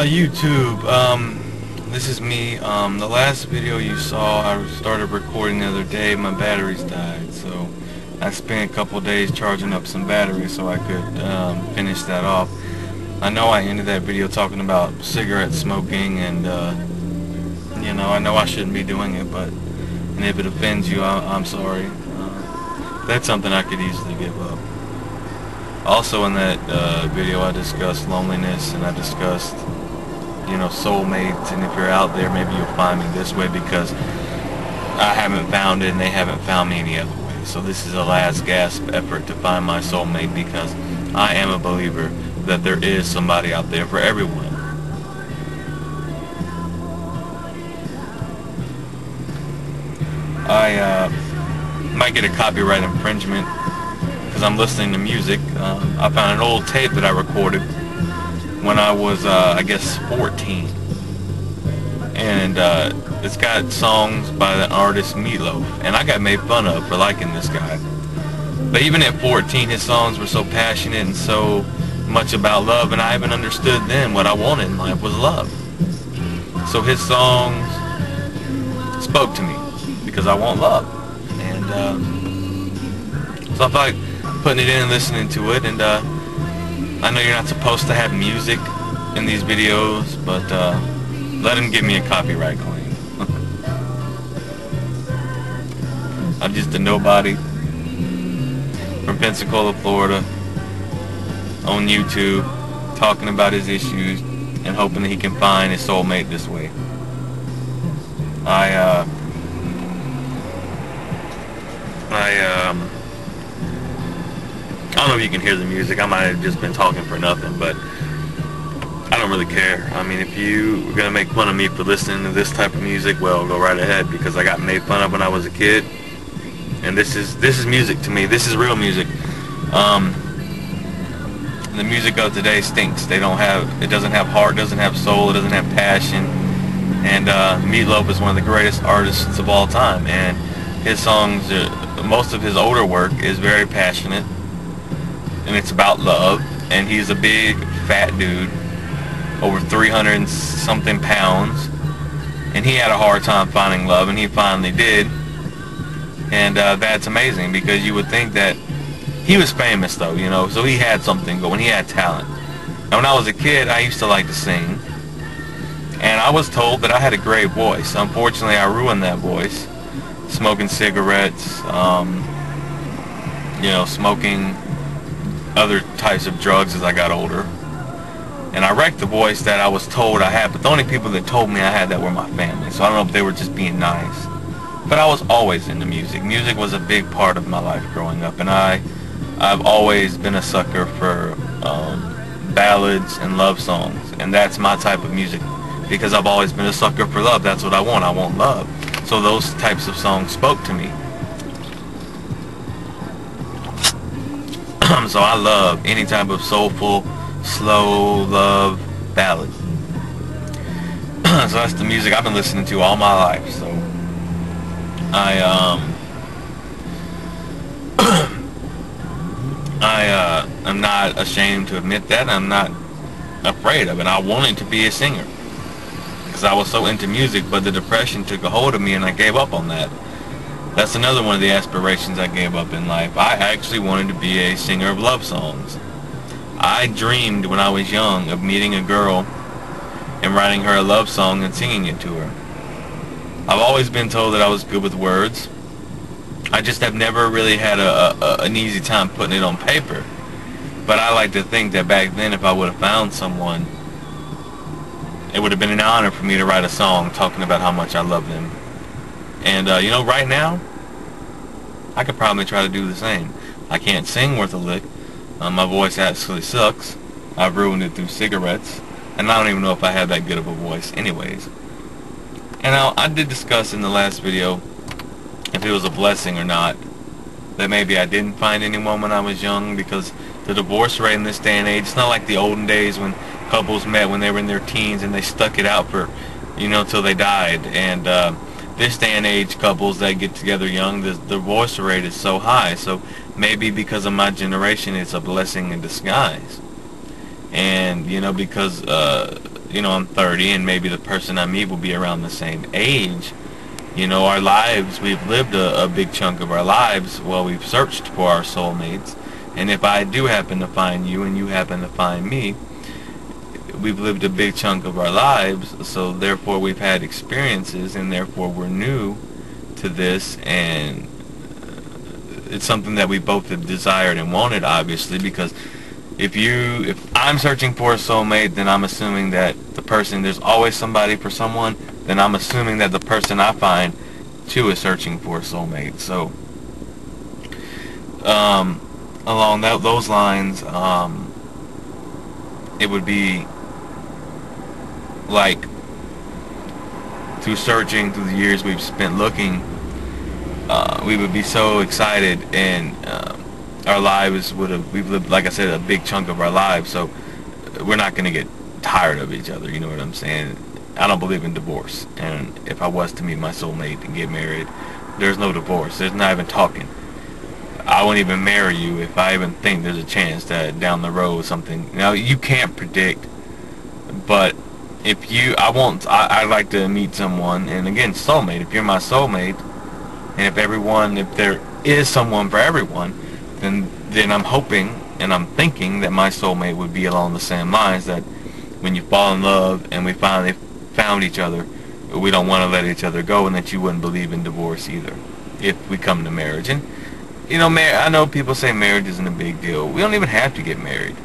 YouTube, this is me. The last video you saw, I started recording the other day. My batteries died, so I spent a couple days charging up some batteries so I could finish that off. I know I ended that video talking about cigarette smoking, and you know, I know I shouldn't be doing it, and if it offends you, I'm sorry. That's something I could easily give up. Also in that video I discussed loneliness, and I discussed, you know, soulmates, and if you're out there, maybe you'll find me this way because I haven't found it and they haven't found me any other way. So this is a last gasp effort to find my soulmate, because I am a believer that there is somebody out there for everyone. I might get a copyright infringement because I'm listening to music. I found an old tape that I recorded when I was, I guess, 14. And it's got songs by the artist Meatloaf. And I got made fun of for liking this guy. But even at 14, his songs were so passionate and so much about love, and I even understood then what I wanted in life was love. So his songs spoke to me because I want love. And so I felt like putting it in and listening to it. And I know you're not supposed to have music in these videos, but let him give me a copyright claim. I'm just a nobody from Pensacola, Florida, on YouTube, talking about his issues and hoping that he can find his soulmate this way. I don't know if you can hear the music. I might have just been talking for nothing, but I don't really care. I mean, if you were gonna make fun of me for listening to this type of music, well, go right ahead, because I got made fun of when I was a kid, and this is music to me. This is real music. The music of today stinks. It doesn't have heart, doesn't have soul, it doesn't have passion. And Meatloaf is one of the greatest artists of all time, and his songs, most of his older work is very passionate, and it's about love. And he's a big fat dude, over 300 and something pounds, and he had a hard time finding love, and he finally did. And that's amazing, because you would think that he was famous though, you know, so he had something going, he had talent. And when I was a kid, I used to like to sing, and I was told that I had a great voice. Unfortunately, I ruined that voice, smoking cigarettes, you know, smoking other types of drugs as I got older. And I wrecked the voice that I was told I had, but the only people that told me I had that were my family. So I don't know if they were just being nice. But I was always into music. Music was a big part of my life growing up, and I've always been a sucker for ballads and love songs. And that's my type of music, because I've always been a sucker for love. That's what I want. I want love. So those types of songs spoke to me. So I love any type of soulful, slow love ballad. So that's the music I've been listening to all my life. So I'm not ashamed to admit that. I'm not afraid of it. I wanted to be a singer because I was so into music, but the depression took a hold of me and I gave up on that. That's another one of the aspirations I gave up in life. I actually wanted to be a singer of love songs. I dreamed when I was young of meeting a girl and writing her a love song and singing it to her. I've always been told that I was good with words. I just have never really had an easy time putting it on paper. But I like to think that back then, if I would have found someone, it would have been an honor for me to write a song talking about how much I love them. And you know, right now, I could probably try to do the same. I can't sing worth a lick. My voice absolutely sucks. I've ruined it through cigarettes, and I don't even know if I have that good of a voice anyways. And I did discuss in the last video if it was a blessing or not, that maybe I didn't find anyone when I was young, because the divorce rate in this day and age, it's not like the olden days when couples met when they were in their teens and they stuck it out for, you know, till they died. And this day and age, couples that get together young, the divorce rate is so high. So maybe because of my generation, it's a blessing in disguise. And because I'm 30, and maybe the person I meet will be around the same age. Our lives, we've lived a big chunk of our lives while we've searched for our soulmates. And if I do happen to find you and you happen to find me, we've lived a big chunk of our lives, so therefore we've had experiences, and therefore we're new to this, and it's something that we both have desired and wanted, obviously, because if I'm searching for a soulmate, then I'm assuming that there's always somebody for someone, then I'm assuming that the person I find too is searching for a soulmate. So along those lines, it would be like, through searching, through the years we've spent looking, we would be so excited, and our lives we've lived, like I said, a big chunk of our lives, so we're not going to get tired of each other, you know what I'm saying? I don't believe in divorce, and if I was to meet my soulmate and get married, there's no divorce. There's not even talking. I won't even marry you if I even think there's a chance that down the road something, you can't predict, but if I'd like to meet someone, and again, soulmate, if you're my soulmate, and if there is someone for everyone, then I'm hoping and I'm thinking that my soulmate would be along the same lines, that when you fall in love and we finally found each other, we don't want to let each other go, and that you wouldn't believe in divorce either if we come to marriage. And I know people say marriage isn't a big deal. We don't even have to get married.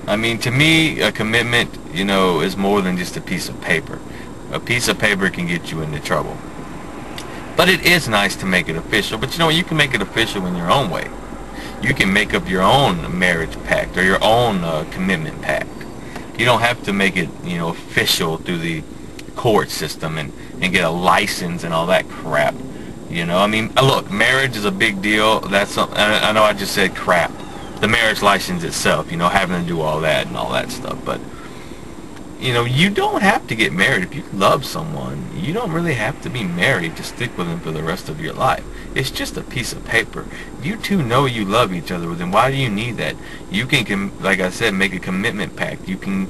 I mean, to me, a commitment, is more than just a piece of paper. A piece of paper can get you into trouble. But it is nice to make it official. But you can make it official in your own way. You can make up your own marriage pact, or your own commitment pact. You don't have to make it, official through the court system and get a license and all that crap. I mean, look, marriage is a big deal. I know I just said crap. The marriage license itself, having to do all that and all that stuff. But, you don't have to get married. If you love someone, you don't really have to be married to stick with them for the rest of your life. It's just a piece of paper. You two know you love each other, then why do you need that? You can, like I said, make a commitment pact. You can,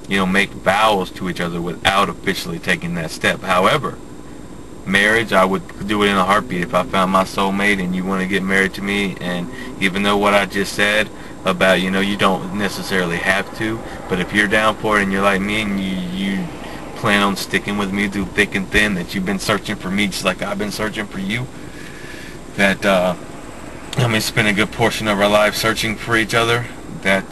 make vows to each other without officially taking that step. However, marriage, I would do it in a heartbeat. If I found my soulmate and you want to get married to me, and even though what I just said about, you don't necessarily have to, but if you're down for it and you're like me and you plan on sticking with me through thick and thin, that you've been searching for me just like I've been searching for you, that spend a good portion of our life searching for each other, that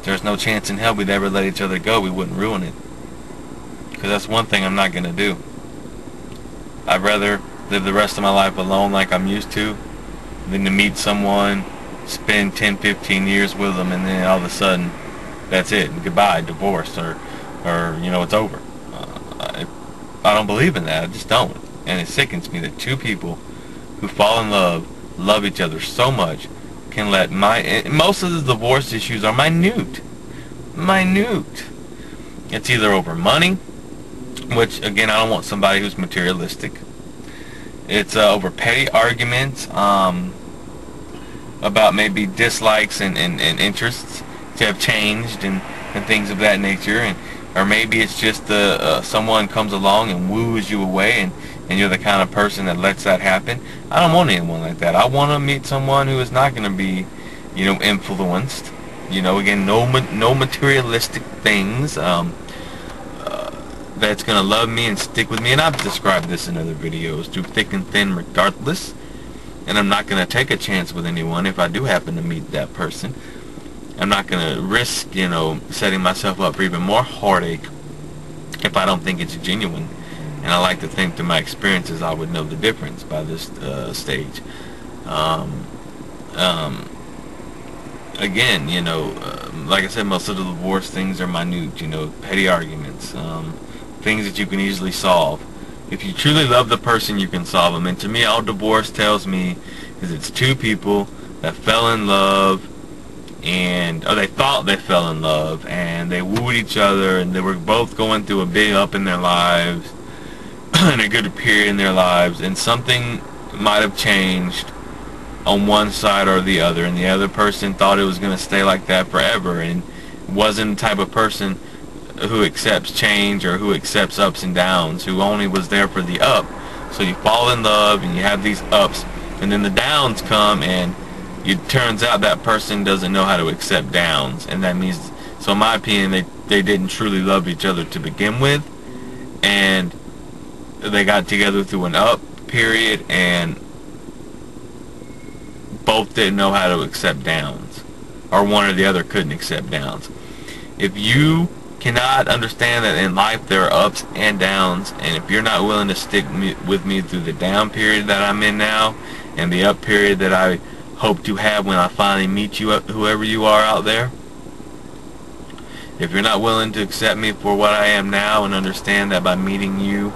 there's no chance in hell we'd ever let each other go. We wouldn't ruin it. Because that's one thing I'm not going to do. I'd rather live the rest of my life alone like I'm used to than to meet someone, spend 10, 15 years with them, and then all of a sudden, that's it. Goodbye, divorce, or it's over. I don't believe in that. I just don't. And it sickens me that two people who fall in love each other so much, can let most of the divorce issues are minute. It's either over money, which, again, I don't want somebody who's materialistic. It's over petty arguments about maybe dislikes and interests to have changed, and things of that nature. Or maybe it's just someone comes along and woos you away, and you're the kind of person that lets that happen. I don't want anyone like that. I want to meet someone who is not going to be, influenced. Again, no materialistic things. That's going to love me and stick with me. And I've described this in other videos, through thick and thin regardless. And I'm not going to take a chance with anyone if I do happen to meet that person. I'm not going to risk, setting myself up for even more heartache if I don't think it's genuine. And I like to think through my experiences I would know the difference by this stage. Again, like I said, most of the divorce things are minute, petty arguments, things that you can easily solve. If you truly love the person, you can solve them. And to me, all divorce tells me is it's two people that fell in love, or they thought they fell in love, and they wooed each other, and they were both going through a big up in their lives, and a good period in their lives, and something might have changed, on one side or the other, and the other person thought it was going to stay like that forever, and wasn't the type of person who accepts change or who accepts ups and downs, who only was there for the up. So you fall in love and you have these ups, and then the downs come, and it turns out that person doesn't know how to accept downs, and that means, so in my opinion, they didn't truly love each other to begin with, and they got together through an up period, and both didn't know how to accept downs, or one or the other couldn't accept downs. If you cannot understand that in life there are ups and downs, and if you're not willing to stick with me through the down period that I'm in now, and the up period that I hope to have when I finally meet you, whoever you are out there, if you're not willing to accept me for what I am now, and understand that by meeting you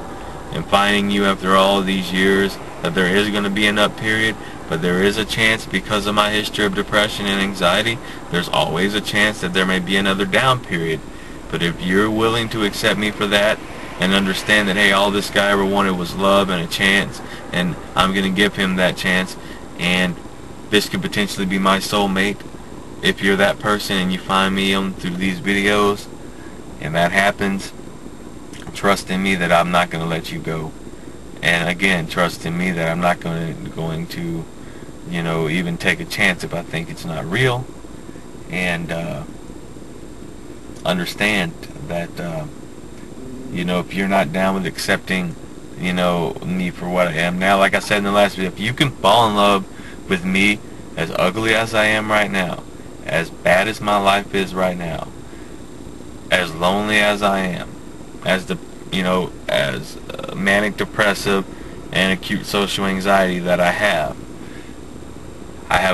and finding you after all of these years, that there is going to be an up period, but there is a chance, because of my history of depression and anxiety, there's always a chance that there may be another down period. But if you're willing to accept me for that, and understand that, hey, all this guy ever wanted was love and a chance, and I'm going to give him that chance, and this could potentially be my soulmate, if you're that person and you find me through these videos, and that happens, trust in me that I'm not going to let you go. And again, trust in me that I'm not going to, you know, even take a chance if I think it's not real. And understand that, you know, if you're not down with accepting, you know, me for what I am now, like I said in the last video, if you can fall in love with me as ugly as I am right now, as bad as my life is right now, as lonely as I am, as the, you know, as manic depressive and acute social anxiety that I have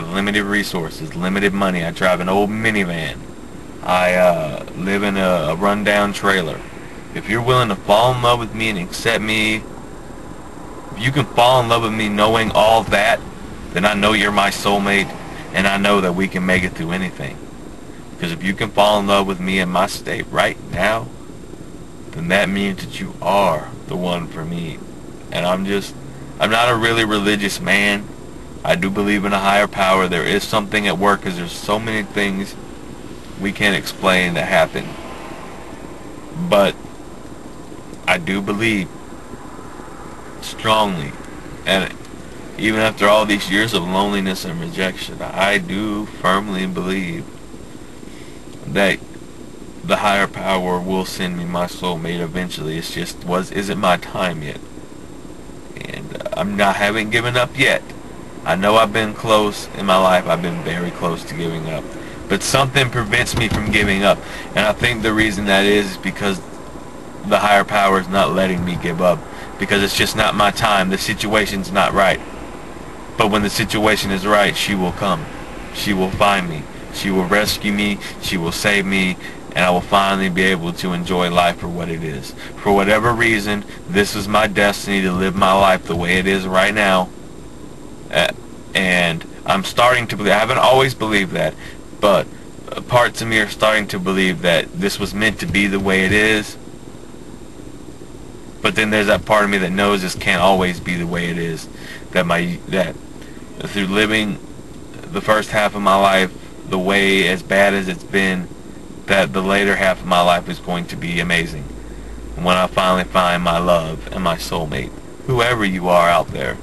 limited resources, limited money, I drive an old minivan, I live in a rundown trailer. If you're willing to fall in love with me and accept me, if you can fall in love with me knowing all that, then I know you're my soulmate, and I know that we can make it through anything. Because if you can fall in love with me in my state right now, then that means that you are the one for me. And I'm not a really religious man. I do believe in a higher power. There is something at work, because there's so many things we can't explain that happen. But I do believe strongly, and even after all these years of loneliness and rejection, I do firmly believe that the higher power will send me my soulmate eventually. It's just isn't my time yet, and haven't given up yet. I know I've been close in my life. I've been very close to giving up, but something prevents me from giving up, and I think the reason that is because the higher power is not letting me give up, because it's just not my time. The situation's not right. But when the situation is right, she will come. She will find me. She will rescue me. She will save me. And I will finally be able to enjoy life for what it is. For whatever reason, this is my destiny to live my life the way it is right now. And I'm starting to believe, I haven't always believed that, but parts of me are starting to believe that this was meant to be the way it is. But then there's that part of me that knows this can't always be the way it is. That through living the first half of my life the way as bad as it's been, that the later half of my life is going to be amazing. And when I finally find my love and my soulmate, whoever you are out there,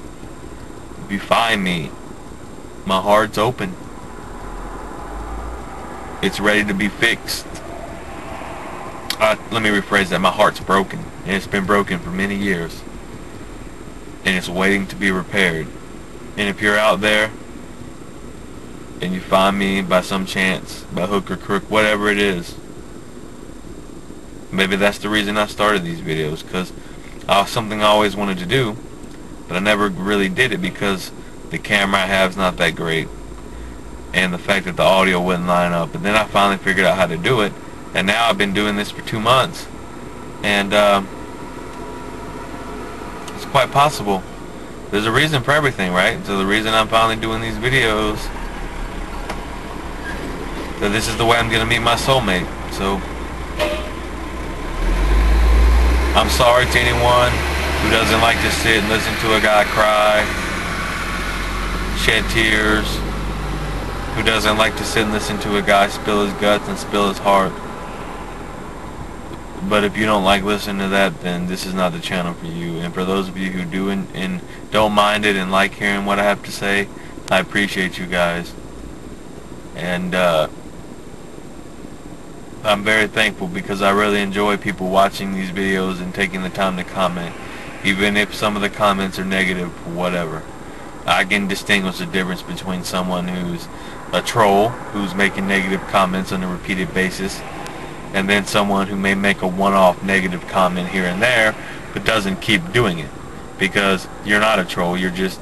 if you find me, my heart's open. It's ready to be fixed. Let me rephrase that. My heart's broken, and it's been broken for many years, and it's waiting to be repaired. And if you're out there and you find me by some chance, by hook or crook, whatever it is, maybe that's the reason I started these videos, because something I always wanted to do, but I never really did it because the camera I have is not that great, and the fact that the audio wouldn't line up. And then I finally figured out how to do it, and now I've been doing this for 2 months, and it's quite possible. There's a reason for everything, right? So the reason I'm finally doing these videos, that this is the way I'm going to meet my soulmate. So I'm sorry to anyone who doesn't like to sit and listen to a guy cry. shed tears, who doesn't like to sit and listen to a guy spill his guts and spill his heart. But if you don't like listening to that, then this is not the channel for you. And for those of you who do and don't mind it and like hearing what I have to say, I appreciate you guys. And I'm very thankful, because I really enjoy people watching these videos and taking the time to comment, even if some of the comments are negative or whatever. I can distinguish the difference between someone who's a troll, who's making negative comments on a repeated basis, and then someone who may make a one-off negative comment here and there, but doesn't keep doing it, because you're not a troll. You're just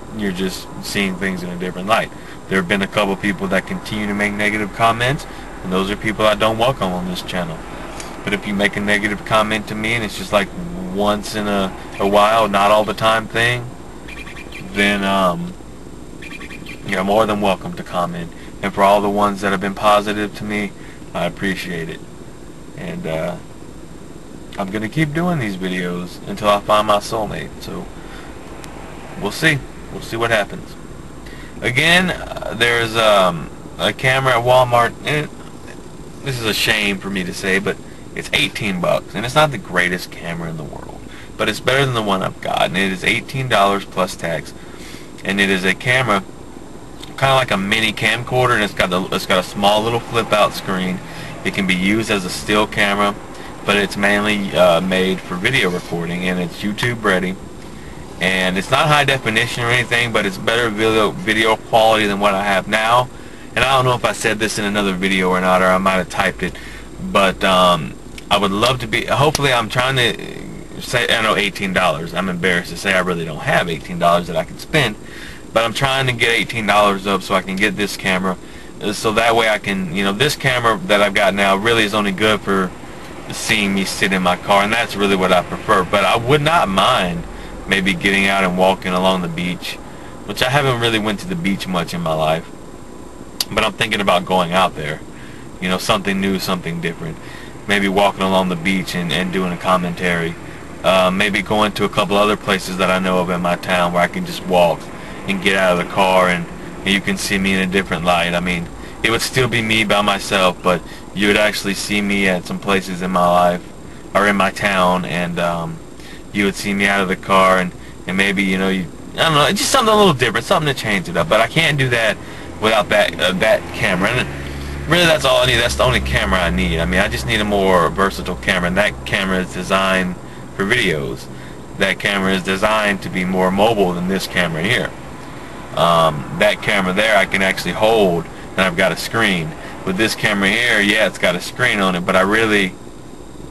seeing things in a different light. There have been a couple people that continue to make negative comments, and those are people I don't welcome on this channel. But if you make a negative comment to me and it's just like once in a while, not all the time thing, then you're more than welcome to comment. And for all the ones that have been positive to me, I appreciate it. And I'm going to keep doing these videos until I find my soulmate. So we'll see. We'll see what happens. Again, there's a camera at Walmart. This is a shame for me to say, but it's 18 bucks, and it's not the greatest camera in the world, but it's better than the one I've got, and it is $18 plus tax. And it is a camera kind of like a mini camcorder, and it's got a small little flip out screen. It can be used as a still camera, but it's mainly made for video recording, and it's YouTube ready. And it's not high definition or anything, but it's better video quality than what I have now. And I don't know if I said this in another video or not, or I might have typed it, but I would love to be, hopefully I'm trying to say, I know $18. I'm embarrassed to say I really don't have $18 that I can spend, but I'm trying to get $18 up so I can get this camera, so that way I can, this camera that I've got now really is only good for seeing me sit in my car, and that's really what I prefer. But I would not mind maybe getting out and walking along the beach, which I haven't really went to the beach much in my life, but I'm thinking about going out there, something new, something different. Maybe walking along the beach and doing a commentary. Maybe going to a couple other places that I know of in my town where I can just walk and get out of the car, and you can see me in a different light. I mean, it would still be me by myself, but you would actually see me at some places in my life or in my town, and you would see me out of the car, and maybe I don't know, just something a little different, something to change it up. But I can't do that without that camera. And really, that's all I need. That's the only camera I need. I mean, I just need a more versatile camera, and that camera is designed for videos. That camera is designed to be more mobile than this camera here. That camera there I can actually hold, and I've got a screen. With this camera here, yeah, it's got a screen on it, but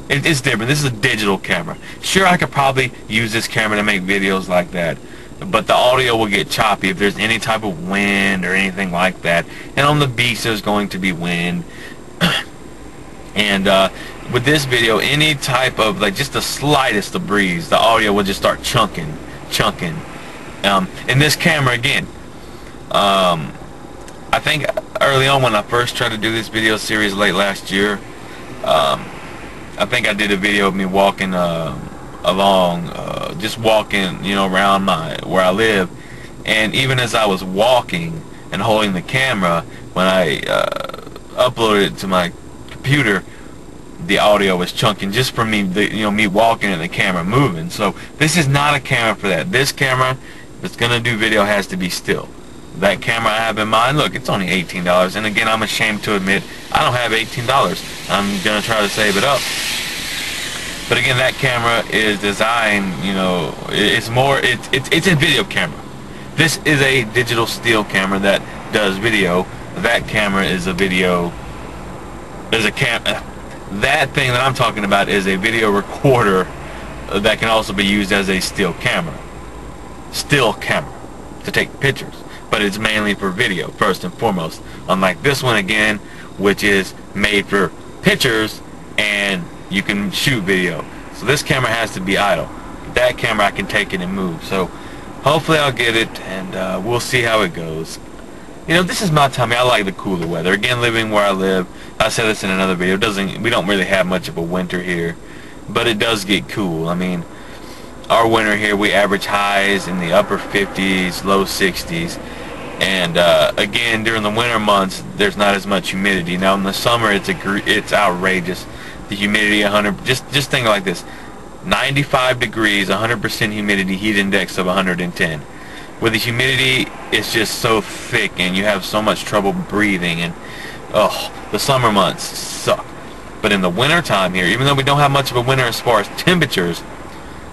it's different. This is a digital camera. Sure, I could probably use this camera to make videos like that, but the audio will get choppy if there's any type of wind or anything like that. And on the beach there's going to be wind. And with this video, any type of, just the slightest of breeze, the audio will just start chunking. In this camera, again, I think early on when I first tried to do this video series late last year, I think I did a video of me walking along, just walking, around where I live, and even as I was walking and holding the camera, when I uploaded it to my computer, the audio was chunking just from me, me walking and the camera moving. So this is not a camera for that. This camera, if it's gonna do video, has to be still. That camera I have in mind, look, it's only $18, and again, I'm ashamed to admit I don't have $18. I'm gonna try to save it up. But again, that camera is designed, it's a video camera. This is a digital still camera that does video. That camera is a video, that thing that I'm talking about is a video recorder that can also be used as a still camera to take pictures. But it's mainly for video, first and foremost. Unlike this one, again, which is made for pictures and you can shoot video. So this camera has to be idle. That camera, I can take it and move. So hopefully I'll get it, and we'll see how it goes. This is my time. I like the cooler weather. Again, living where I live, I said this in another video, we don't really have much of a winter here, but it does get cool. I mean, our winter here, we average highs in the upper 50s, low 60s. And again, during the winter months, there's not as much humidity. Now in the summer, it's outrageous. The humidity 100. Just think like this: 95 degrees, 100% humidity, heat index of 110. Where the humidity is just so thick, and you have so much trouble breathing. And oh, the summer months suck. But in the winter time here, even though we don't have much of a winter as far as temperatures,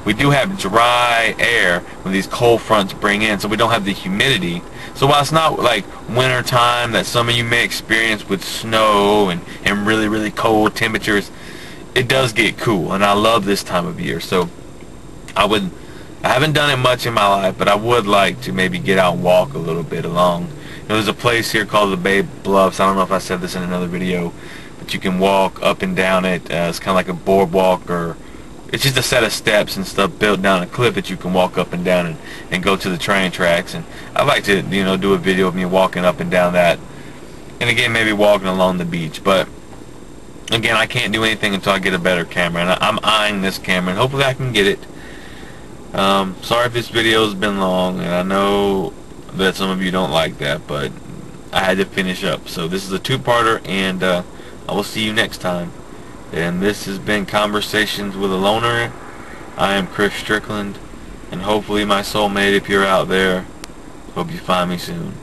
we do have dry air when these cold fronts bring in, so we don't have the humidity. So while it's not like winter time that some of you may experience with snow and really, really cold temperatures, it does get cool, and I love this time of year. So I haven't done it much in my life, but I would like to maybe get out and walk a little bit along. There's a place here called the Bay Bluffs. I don't know if I said this in another video, but you can walk up and down it. It's kind of like a boardwalk, or it's just a set of steps and stuff built down a cliff that you can walk up and down and go to the train tracks. And I'd like to, do a video of me walking up and down that, and again maybe walking along the beach. But again, I can't do anything until I get a better camera, and I'm eyeing this camera, and hopefully I can get it. Sorry if this video has been long, and I know that some of you don't like that, but I had to finish up. So this is a two-parter, and I will see you next time. And this has been Conversations with a Loner. I am Chris Strickland, and hopefully my soulmate, if you're out there, hope you find me soon.